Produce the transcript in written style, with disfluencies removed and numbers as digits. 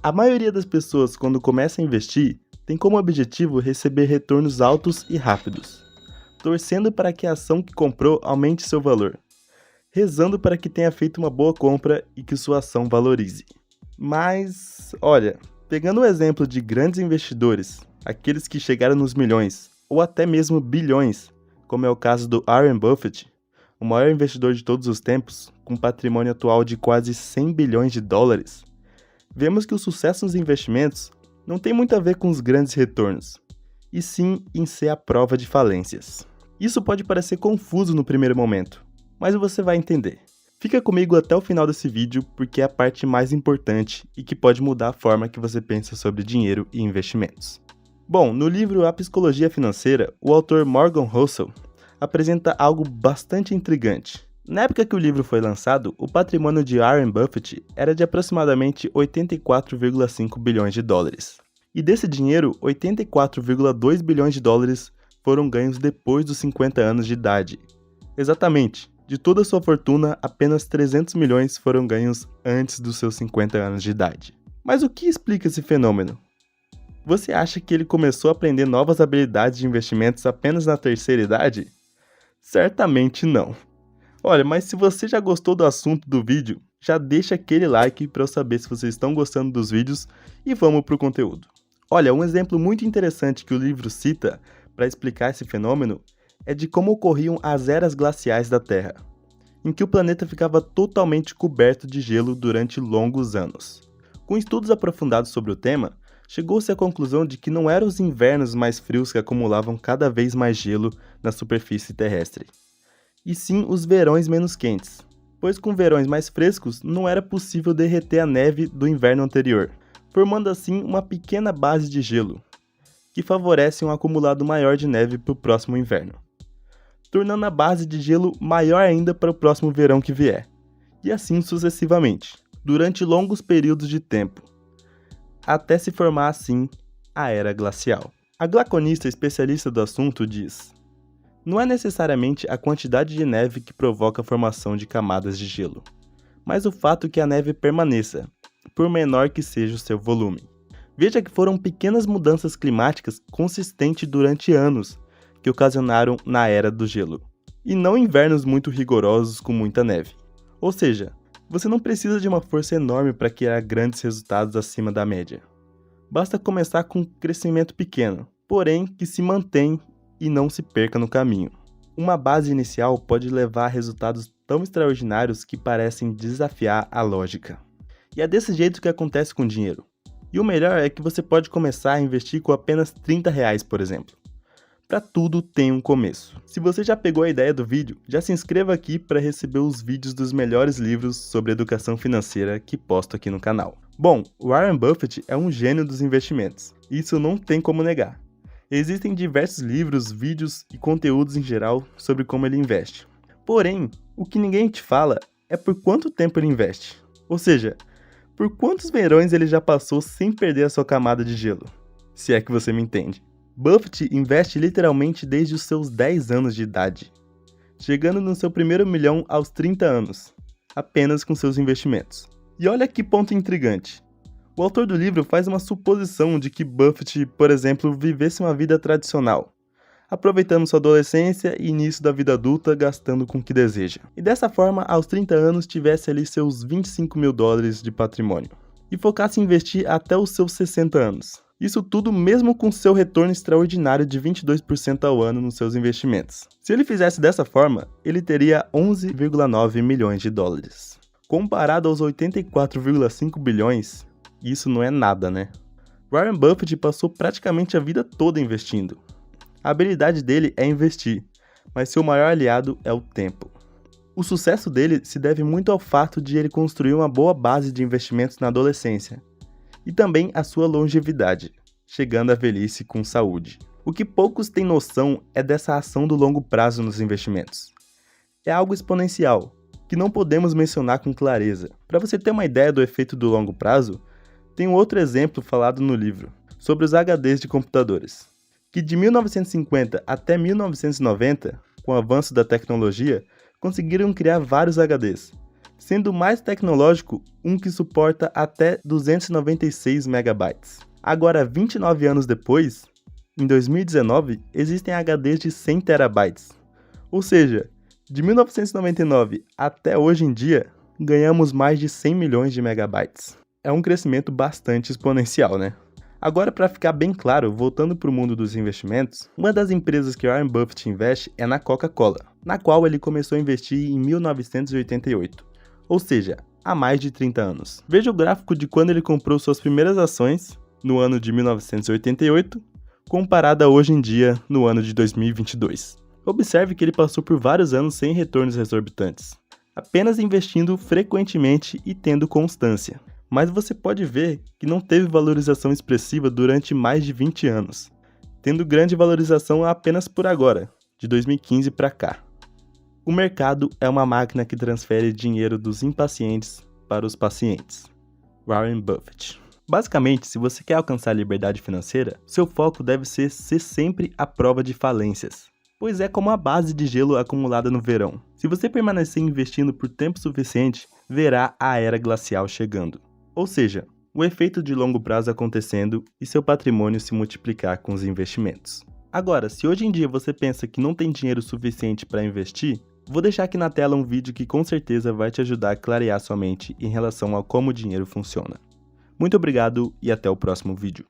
A maioria das pessoas, quando começa a investir, tem como objetivo receber retornos altos e rápidos, torcendo para que a ação que comprou aumente seu valor, rezando para que tenha feito uma boa compra e que sua ação valorize. Mas, olha, pegando o exemplo de grandes investidores, aqueles que chegaram nos milhões, ou até mesmo bilhões, como é o caso do Warren Buffett, o maior investidor de todos os tempos, com um patrimônio atual de quase 100 bilhões de dólares, vemos que o sucesso nos investimentos não tem muito a ver com os grandes retornos, e sim em ser a prova de falências. Isso pode parecer confuso no primeiro momento, mas você vai entender. Fica comigo até o final desse vídeo porque é a parte mais importante e que pode mudar a forma que você pensa sobre dinheiro e investimentos. Bom, no livro A Psicologia Financeira, o autor Morgan Housel apresenta algo bastante intrigante. Na época que o livro foi lançado, o patrimônio de Warren Buffett era de aproximadamente 84,5 bilhões de dólares. E desse dinheiro, 84,2 bilhões de dólares foram ganhos depois dos 50 anos de idade. Exatamente, de toda a sua fortuna, apenas 300 milhões foram ganhos antes dos seus 50 anos de idade. Mas o que explica esse fenômeno? Você acha que ele começou a aprender novas habilidades de investimentos apenas na terceira idade? Certamente não. Olha, mas se você já gostou do assunto do vídeo, já deixa aquele like para eu saber se vocês estão gostando dos vídeos e vamos para o conteúdo. Olha, um exemplo muito interessante que o livro cita para explicar esse fenômeno é de como ocorriam as eras glaciais da Terra, em que o planeta ficava totalmente coberto de gelo durante longos anos. Com estudos aprofundados sobre o tema, chegou-se à conclusão de que não eram os invernos mais frios que acumulavam cada vez mais gelo na superfície terrestre, e sim os verões menos quentes, pois com verões mais frescos não era possível derreter a neve do inverno anterior, formando assim uma pequena base de gelo, que favorece um acumulado maior de neve para o próximo inverno, tornando a base de gelo maior ainda para o próximo verão que vier, e assim sucessivamente, durante longos períodos de tempo, até se formar assim a Era Glacial. A glaconista especialista do assunto diz: não é necessariamente a quantidade de neve que provoca a formação de camadas de gelo, mas o fato que a neve permaneça, por menor que seja o seu volume. Veja que foram pequenas mudanças climáticas consistentes durante anos que ocasionaram na Era do Gelo, e não invernos muito rigorosos com muita neve. Ou seja, você não precisa de uma força enorme para criar grandes resultados acima da média. Basta começar com um crescimento pequeno, porém que se mantém e não se perca no caminho. Uma base inicial pode levar a resultados tão extraordinários que parecem desafiar a lógica. E é desse jeito que acontece com o dinheiro. E o melhor é que você pode começar a investir com apenas R$30, por exemplo. Para tudo tem um começo. Se você já pegou a ideia do vídeo, já se inscreva aqui para receber os vídeos dos melhores livros sobre educação financeira que posto aqui no canal. Bom, Warren Buffett é um gênio dos investimentos, isso não tem como negar. Existem diversos livros, vídeos e conteúdos em geral sobre como ele investe. Porém, o que ninguém te fala é por quanto tempo ele investe. Ou seja, por quantos verões ele já passou sem perder a sua camada de gelo. Se é que você me entende. Buffett investe literalmente desde os seus 10 anos de idade, chegando no seu primeiro milhão aos 30 anos, apenas com seus investimentos. E olha que ponto intrigante. O autor do livro faz uma suposição de que Buffett, por exemplo, vivesse uma vida tradicional, aproveitando sua adolescência e início da vida adulta gastando com o que deseja. E dessa forma, aos 30 anos, tivesse ali seus 25 mil dólares de patrimônio, e focasse em investir até os seus 60 anos. Isso tudo mesmo com seu retorno extraordinário de 22% ao ano nos seus investimentos. Se ele fizesse dessa forma, ele teria 11,9 milhões de dólares. Comparado aos 84,5 bilhões, isso não é nada, né? Warren Buffett passou praticamente a vida toda investindo. A habilidade dele é investir, mas seu maior aliado é o tempo. O sucesso dele se deve muito ao fato de ele construir uma boa base de investimentos na adolescência, e também a sua longevidade, chegando à velhice com saúde. O que poucos têm noção é dessa ação do longo prazo nos investimentos. É algo exponencial, que não podemos mencionar com clareza. Para você ter uma ideia do efeito do longo prazo, tem um outro exemplo falado no livro, sobre os HDs de computadores, que de 1950 até 1990, com o avanço da tecnologia, conseguiram criar vários HDs, sendo o mais tecnológico um que suporta até 296 MB. Agora, 29 anos depois, em 2019, existem HDs de 100 TB. Ou seja, de 1999 até hoje em dia, ganhamos mais de 100 milhões de megabytes. É um crescimento bastante exponencial, né? Agora, para ficar bem claro, voltando para o mundo dos investimentos, uma das empresas que Warren Buffett investe é na Coca-Cola, na qual ele começou a investir em 1988, ou seja, há mais de 30 anos. Veja o gráfico de quando ele comprou suas primeiras ações, no ano de 1988, comparada a hoje em dia, no ano de 2022. Observe que ele passou por vários anos sem retornos exorbitantes, apenas investindo frequentemente e tendo constância. Mas você pode ver que não teve valorização expressiva durante mais de 20 anos, tendo grande valorização apenas por agora, de 2015 para cá. O mercado é uma máquina que transfere dinheiro dos impacientes para os pacientes. Warren Buffett. Basicamente, se você quer alcançar a liberdade financeira, seu foco deve ser sempre à prova de falências, pois é como a base de gelo acumulada no verão. Se você permanecer investindo por tempo suficiente, verá a era glacial chegando. Ou seja, o efeito de longo prazo acontecendo e seu patrimônio se multiplicar com os investimentos. Agora, se hoje em dia você pensa que não tem dinheiro suficiente para investir, vou deixar aqui na tela um vídeo que com certeza vai te ajudar a clarear sua mente em relação a como o dinheiro funciona. Muito obrigado e até o próximo vídeo.